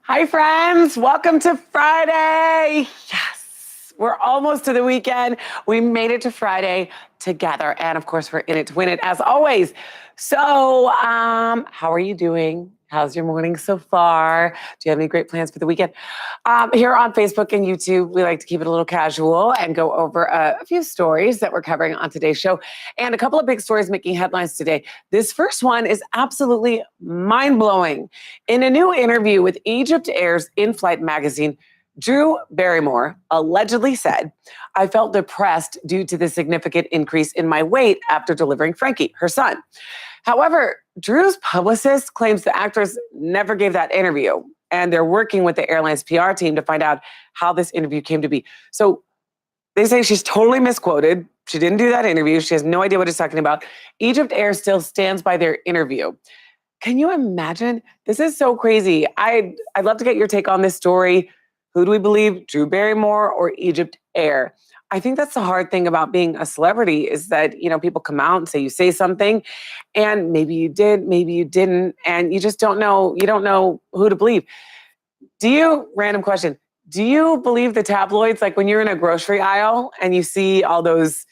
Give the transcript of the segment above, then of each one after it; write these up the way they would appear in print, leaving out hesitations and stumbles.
Hi, friends. Welcome to Friday. Yes, we're almost to the weekend. We made it to Friday together. And of course, we're in it to win it as always. So, how are you doing? How's your morning so far? Do you have any great plans for the weekend? Here on Facebook and YouTube, we like to keep it a little casual and go over a few stories that we're covering on today's show. And a couple of big stories making headlines today. This first one is absolutely mind blowing. In a new interview with Egypt Air's In Flight magazine, Drew Barrymore allegedly said, I felt depressed due to the significant increase in my weight after delivering Frankie, her son. However, Drew's publicist claims the actress never gave that interview, and they're working with the airline's PR team to find out how this interview came to be. So they say she's totally misquoted. She didn't do that interview. She has no idea what it's talking about. Egypt Air still stands by their interview. Can you imagine? This is so crazy. I'd love to get your take on this story. Who do we believe, Drew Barrymore or Egypt Air? I think that's the hard thing about being a celebrity is that, people come out and say you say something and maybe you did, maybe you didn't, and you just don't know, you don't know who to believe. Random question, do you believe the tabloids? Like when you're in a grocery aisle and you see all those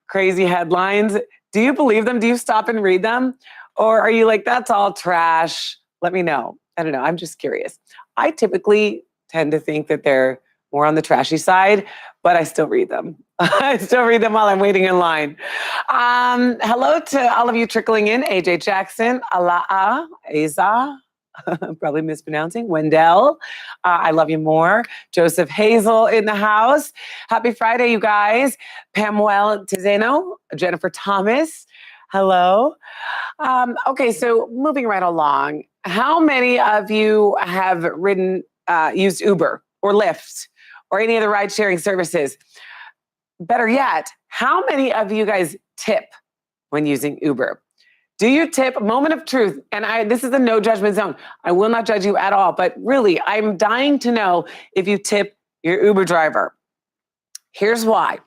crazy headlines, do you believe them? Do you stop and read them? Or are you like, that's all trash? Let me know. I don't know. I'm just curious. I typically tend to think that they're more on the trashy side, but I still read them. I still read them while I'm waiting in line. Hello to all of you trickling in. AJ Jackson, Alaa, Aza, probably mispronouncing, Wendell, I love you more. Joseph Hazel in the house. Happy Friday, you guys. Pamuel Tizeno, Jennifer Thomas, hello. Okay, so moving right along, how many of you have used Uber or Lyft or any of the ride-sharing services? Better yet, how many of you guys tip when using Uber? Do you tip? Moment of truth. And this is a no judgment zone. I will not judge you at all, but really, I'm dying to know if you tip your Uber driver. Here's why.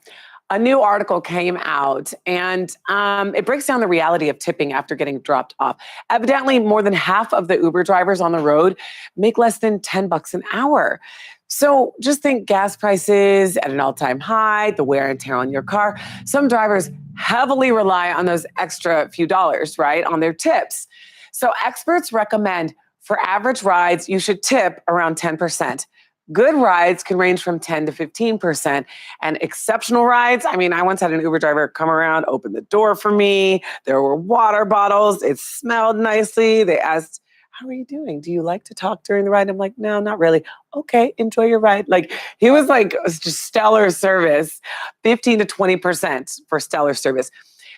A new article came out and it breaks down the reality of tipping after getting dropped off. Evidently, more than half of the Uber drivers on the road make less than $10 an hour. So just think gas prices at an all-time high, the wear and tear on your car. Some drivers heavily rely on those extra few dollars, right, on their tips. So experts recommend for average rides, you should tip around 10%. Good rides can range from 10 to 15%. And exceptional rides, I once had an Uber driver come around, open the door for me. There were water bottles. It smelled nicely. They asked, how are you doing? Do you like to talk during the ride? I'm like, no, not really. Okay, enjoy your ride. Like he was like, it was just stellar service, 15 to 20% for stellar service.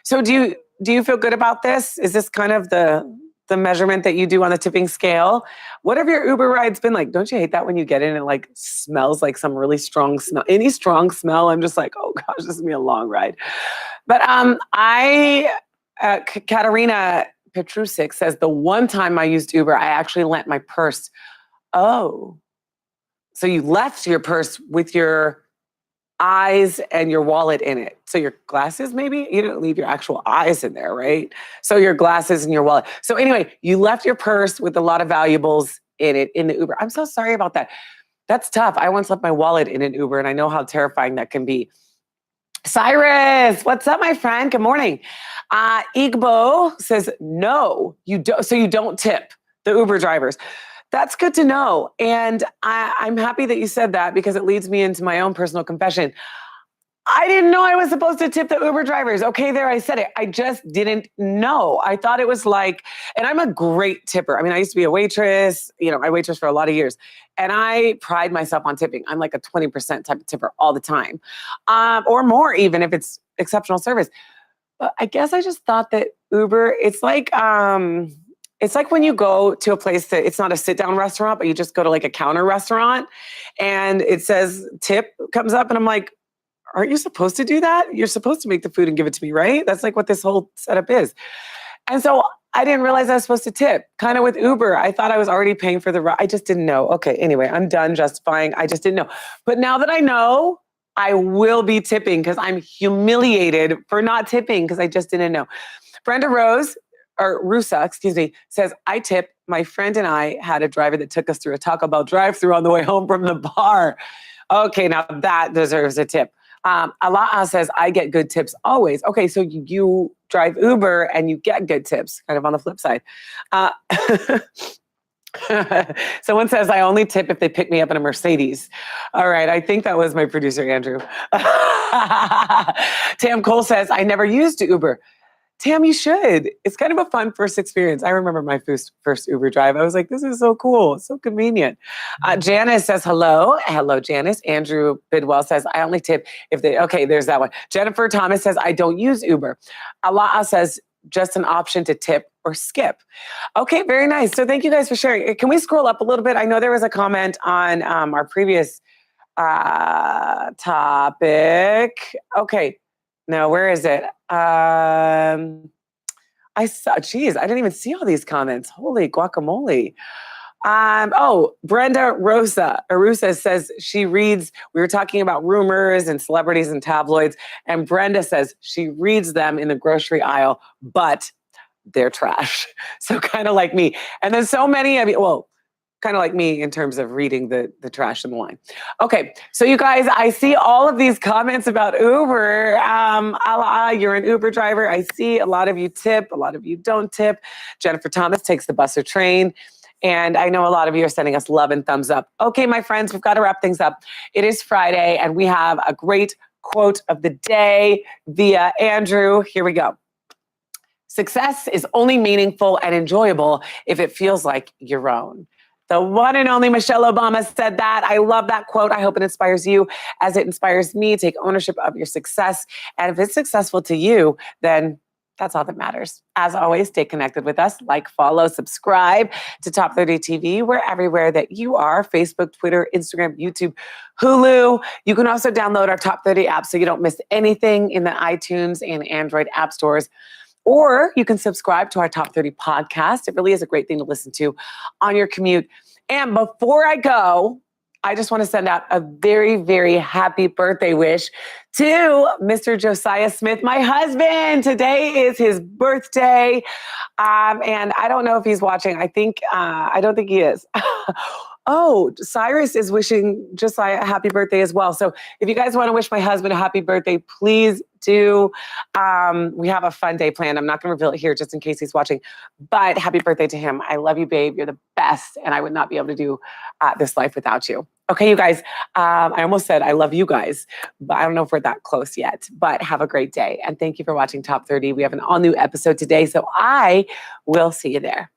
So do you feel good about this? Is this kind of the measurement that you do on the tipping scale? What have your Uber rides been like? Don't you hate that when you get in and it like smells like some really strong smell? Any strong smell, I'm just like, oh gosh, this is gonna be a long ride. But Katerina Petrusik says the one time I used Uber, I actually lent my purse. Oh, so you left your purse with your eyes and your wallet in it. So your glasses, maybe? You didn't leave your actual eyes in there, right? So your glasses and your wallet. So anyway, you left your purse with a lot of valuables in it in the Uber. I'm so sorry about that. That's tough. I once left my wallet in an Uber and I know how terrifying that can be. Cyrus, what's up, my friend? Good morning. Igbo says, no, you don't. So you don't tip the Uber drivers. That's good to know. And I'm happy that you said that because it leads me into my own personal confession. I didn't know I was supposed to tip the Uber drivers. Okay, there, I said it. I just didn't know. I thought it was like, and I'm a great tipper. I used to be a waitress. I waitressed for a lot of years. And I pride myself on tipping. I'm like a 20% type of tipper all the time. Or more even if it's exceptional service. But I guess I just thought that Uber, it's like when you go to a place that it's not a sit-down restaurant, but you just go to like a counter restaurant and it says tip comes up and I'm like, aren't you supposed to do that? You're supposed to make the food and give it to me, right? That's like what this whole setup is. And so I didn't realize I was supposed to tip. Kind of with Uber, I thought I was already paying for the ride. I just didn't know. Okay, anyway, I'm done justifying. I just didn't know. But now that I know, I will be tipping because I'm humiliated for not tipping because I just didn't know. Brenda Rose, or Rusa, excuse me, says, I tip my friend and I had a driver that took us through a Taco Bell drive-thru on the way home from the bar. Okay, now that deserves a tip. Ala'a says, I get good tips always. Okay, so you drive Uber and you get good tips, kind of on the flip side. Uh, Someone says, I only tip if they pick me up in a Mercedes. All right, I think that was my producer, Andrew. Tam Cole says, I never used Uber. Tam, you should. It's kind of a fun first experience. I remember my first Uber drive. I was like, this is so cool. It's so convenient. Janice says, hello. Hello, Janice. Andrew Bidwell says, I only tip if they, okay, there's that one. Jennifer Thomas says, I don't use Uber. Ala'a says, just an option to tip or skip. Okay, very nice. So thank you guys for sharing. Can we scroll up a little bit? I know there was a comment on our previous topic. Okay. No, where is it? I didn't even see all these comments. Holy guacamole. Brenda Arusa says she reads, we were talking about rumors and celebrities and tabloids, and Brenda says she reads them in the grocery aisle, but they're trash. So kind of like me. And then so many of you, well, kind of like me in terms of reading the trash in the line. Okay, so you guys, I see all of these comments about Uber. You're an Uber driver. I see a lot of you tip, a lot of you don't tip. Jennifer Thomas takes the bus or train. And I know a lot of you are sending us love and thumbs up. Okay, my friends, we've got to wrap things up. It is Friday, and we have a great quote of the day via Andrew. Here we go. Success is only meaningful and enjoyable if it feels like your own. The one and only Michelle Obama said that. I love that quote. I hope it inspires you as it inspires me. Take ownership of your success. And if it's successful to you, then that's all that matters. As always, stay connected with us. Like, follow, subscribe to Top 30 TV. We're everywhere that you are. Facebook, Twitter, Instagram, YouTube, Hulu. You can also download our Top 30 app so you don't miss anything in the iTunes and Android app stores. Or you can subscribe to our Top 30 podcast. It really is a great thing to listen to on your commute. And before I go, I just want to send out a very, very happy birthday wish to Mr. Josiah Smith, my husband. Today is his birthday. And I don't know if he's watching. I don't think he is. Oh, Cyrus is wishing Josiah a happy birthday as well. So if you guys want to wish my husband a happy birthday, please do. We have a fun day planned. I'm not going to reveal it here just in case he's watching, but happy birthday to him. I love you, babe. You're the best. And I would not be able to do this life without you. Okay, you guys, I almost said I love you guys, but I don't know if we're that close yet, but have a great day. And thank you for watching Top 30. We have an all new episode today, so I will see you there.